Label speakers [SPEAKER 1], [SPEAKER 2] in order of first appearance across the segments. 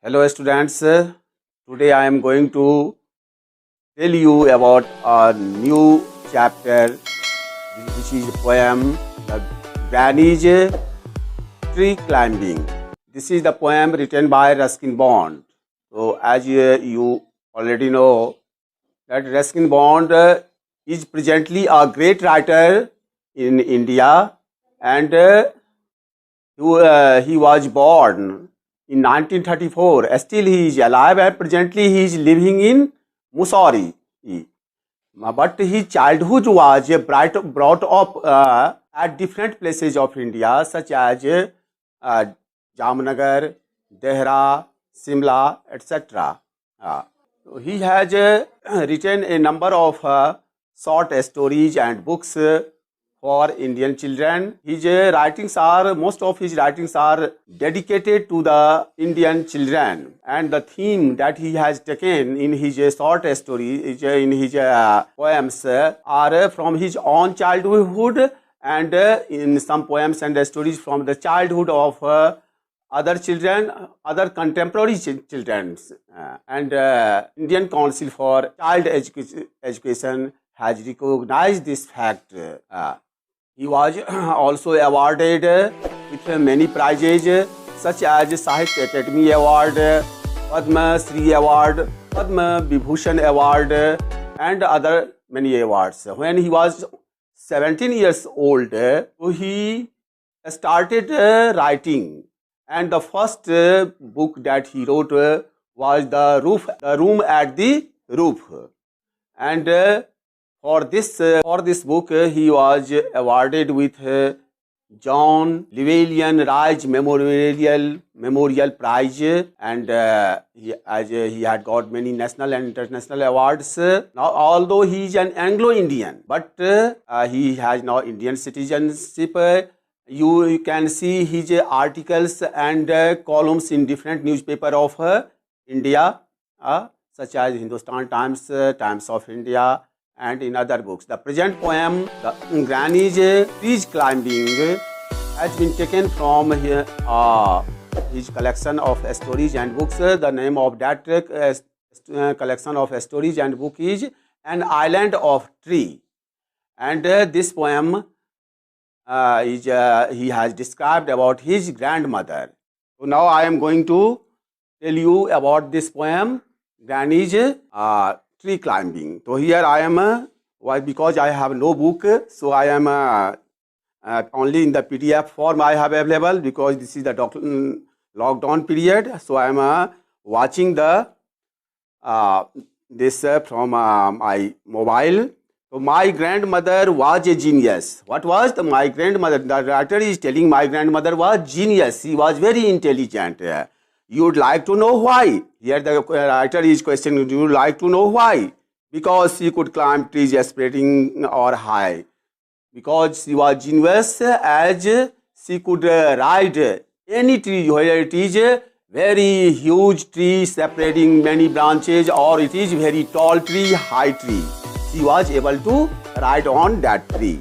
[SPEAKER 1] Hello students, today I am going to tell you about a new chapter which is a poem, The Granny's Tree Climbing. This is the poem written by Ruskin Bond. So as you already know that Ruskin Bond is presently a great writer in India, and he was born in 1934. Still he is alive and presently he is living in Mussoorie. But his childhood was brought up at different places of India, such as Jamnagar, Dehra, Simla, etc. So he has written a number of short stories and books for Indian children. His most of his writings are dedicated to the Indian children, and the theme that he has taken in his short stories, in his poems, are from his own childhood, and in some poems and stories from the childhood of other children, other contemporary children, and Indian Council for Child Education has recognized this fact. He was also awarded with many prizes such as Sahitya Academy Award, Padma Shri Award, Padma Vibhushan Award, and other many awards. When he was 17 years old, he started writing, and the first book that he wrote was The Room at the Roof, and for this book, he was awarded with John Llewellyn Raj Memorial Prize, and he had got many national and international awards. Now, although he is an Anglo-Indian, but he has now Indian citizenship. You can see his articles and columns in different newspaper of India, such as Hindustan Times, Times of India, and in other books. The present poem, The Granny's Tree Climbing, has been taken from his collection of stories and books. The name of that collection of stories and book is An Island of Tree. And this poem he has described about his grandmother. So now I am going to tell you about this poem, Granny's Tree Climbing. So here I am, why? Because I have no book, so I am only in the PDF form I have available, because this is the lockdown period. So I am watching the this from my mobile. So my grandmother was a genius. What was my grandmother? The writer is telling my grandmother was genius. She was very intelligent. You would like to know why? Here the writer is questioning, do you like to know why? Because she could climb trees spreading or high. Because she was genius, as she could ride any tree, whether it is a very huge tree separating many branches, or it is very tall tree, high tree. She was able to ride on that tree.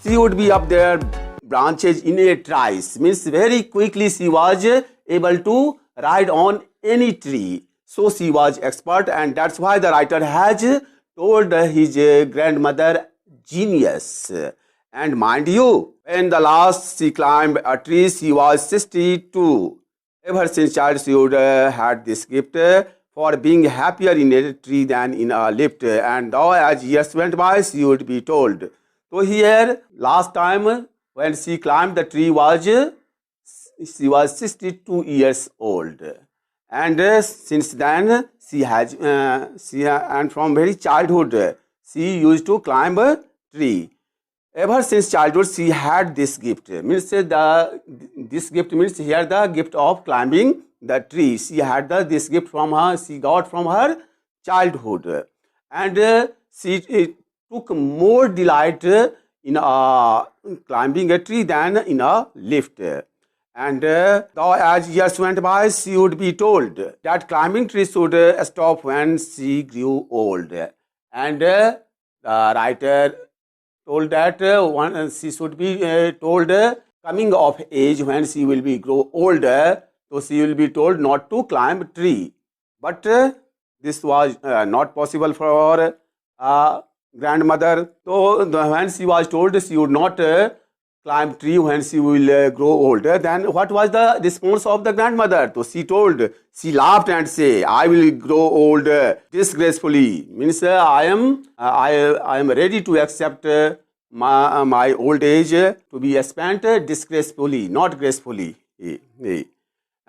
[SPEAKER 1] She would be up there branches in a trice, means very quickly she was able to ride on any tree. So she was expert, and that's why the writer has told his grandmother genius. And mind you, when the last she climbed a tree, she was 62. Ever since child, she would had this gift for being happier in a tree than in a lift. And now as years went by, she would be told. So here, last time when she climbed the tree she was 62 years old, and since then she has and from very childhood she used to climb a tree. Ever since childhood she had this gift. Means this gift means here the gift of climbing the tree. She had this gift from her. She got from her childhood, and she took more delight in climbing a tree than in a lift. And though as years went by, she would be told that climbing trees should stop when she grew old. And the writer told that she should be told coming of age when she will be grow older. so she will be told not to climb tree. But this was not possible for grandmother. So when she was told she would not climb tree when she will grow older, then what was the response of the grandmother? So she laughed and say, I will grow old disgracefully. Means I am ready to accept my old age to be spent disgracefully, not gracefully.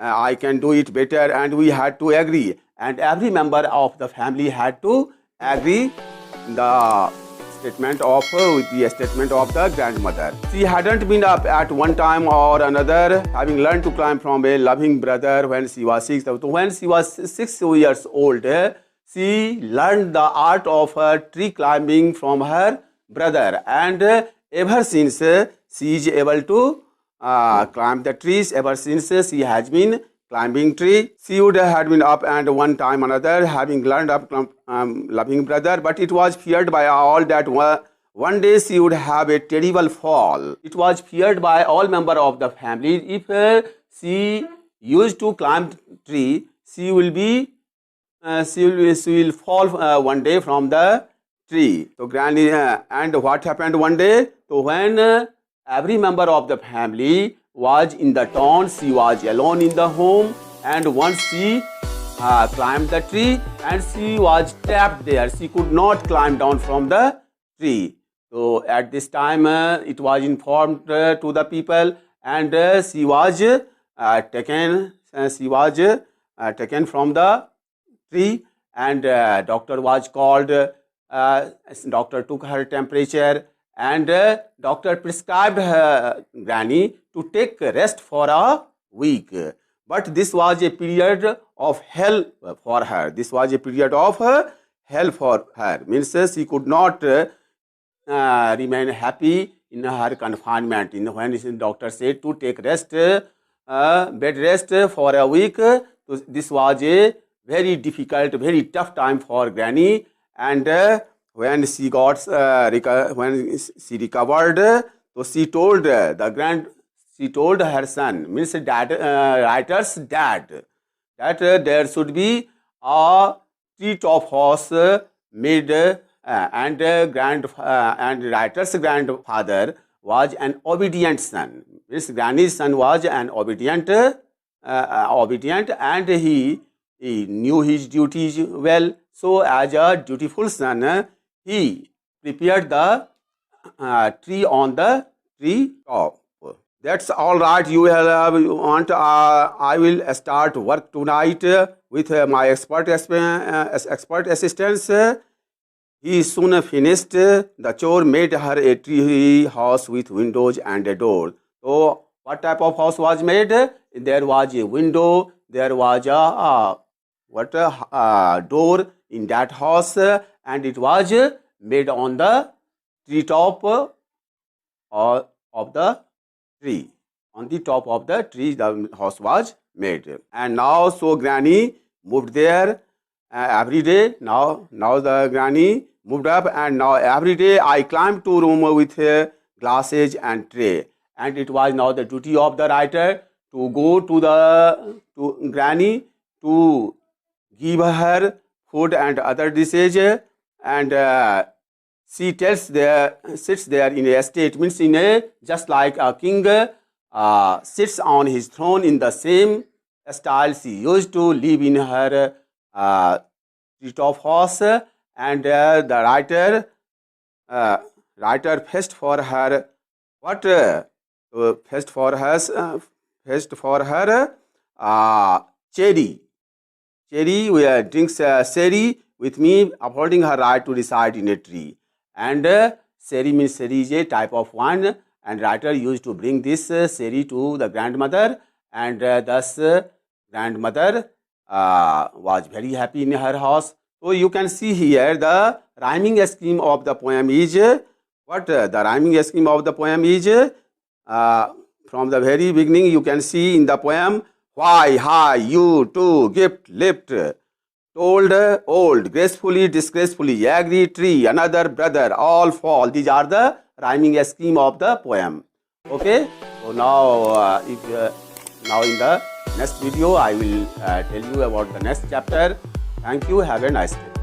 [SPEAKER 1] I can do it better, and we had to agree. And every member of the family had to agree the statement of with the statement of the grandmother. She hadn't been up at one time or another, having learned to climb from a loving brother when she was 6. So when she was 6 years old, she learned the art of tree climbing from her brother, and ever since she is able to climb the trees. Ever since she has been climbing tree. She would have been up and one time another, having learned up loving brother, but it was feared by all that one day she would have a terrible fall. It was feared by all member of the family. If she used to climb tree, she will fall one day from the tree. So granny, and what happened one day? So when every member of the family was in the town, she was alone in the home, and once she climbed the tree and she was trapped there. She could not climb down from the tree. So at this time it was informed to the people, and she was taken from the tree, and doctor was called. Doctor took her temperature, and doctor prescribed her granny to take rest for a week. But this was a period of hell for her. This was a period of hell for her. Means she could not remain happy in her confinement. When the doctor said to take rest, bed rest for a week, so this was a very difficult, very tough time for granny. And when she got when she recovered, so she told she told her son, means writer's dad, that there should be a tree-top house made, and writer's grandfather was an obedient son. Means granny's son was an obedient, and he knew his duties well. So as a dutiful son, he prepared the tree on the tree top. That's all right. You want? I will start work tonight with my expert assistance. He soon finished the chore, made her a tree house with windows and a door. So what type of house was made? There was a window. There was a door in that house, and it was made on the treetop of the tree. On the top of the tree, the house was made. And now, so granny moved there every day. Now the granny moved up, and now every day I climbed to room with glasses and tray. And it was now the duty of the writer to go to granny to give her food and other dishes, and she sits there in a state, means just like a king sits on his throne, in the same style she used to live in her treetop house. And the writer fetched for her cherry. Cherry drinks sherry with me, upholding her right to reside in a tree. And sherry means sherry is a type of wine, and writer used to bring this sherry to the grandmother, and thus grandmother was very happy in her house. So you can see here the rhyming scheme of the poem is the rhyming scheme of the poem is from the very beginning. You can see in the poem, why, high, you, to, gift, lift, told, old, gracefully, disgracefully, agree, tree, another brother, all fall. These are the rhyming scheme of the poem. Okay. So now, now in the next video I will tell you about the next chapter. Thank you. Have a nice day.